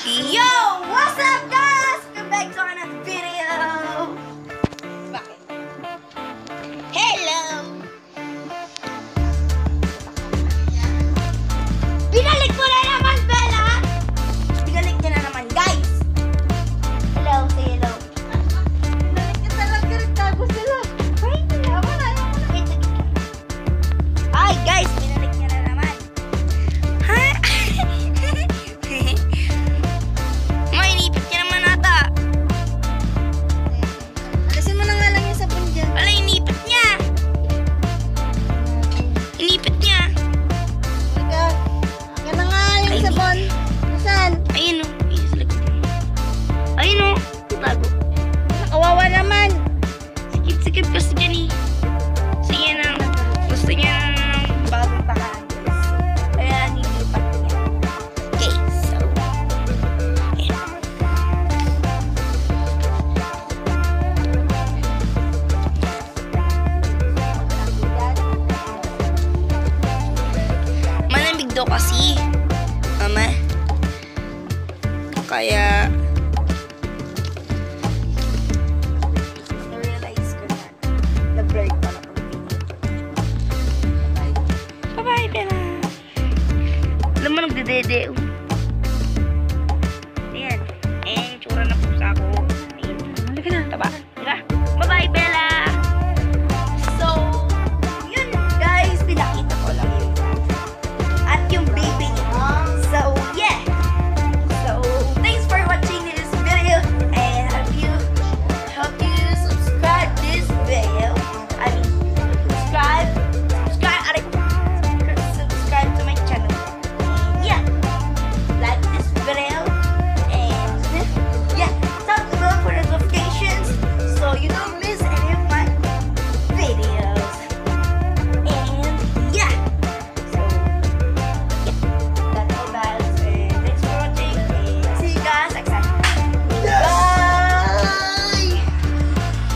Yo! What's up, guys? Welcome back to another video! Bakit? Hello! Binalik ko na naman, Bella! Binalik niya na naman, guys! Hello, say hello. Binalik niya talaga, nagtago sila. Ay, ayaw na. Wait, hi, guys! Binalik niya na naman. Ha? Mainipit niya naman ata. Alasin mo na nga lang yung sabon dyan. Wala, inipit niya. Inipit niya. Halika. Yan na nga yung sabon. Nasaan? Ayun o. Ayun o. Tago. Kawawa naman. Sikip-sikip gusto dyan eh. Sige na. Gusto niya ng bagong takaan. Kaya nilipat niya. Okay, so. Ayan. Malamig daw kasi, Mama. Kaya na-realize ko na na-break pa na pag-video. Bye-bye, Bella. Alam mo, nagdedede.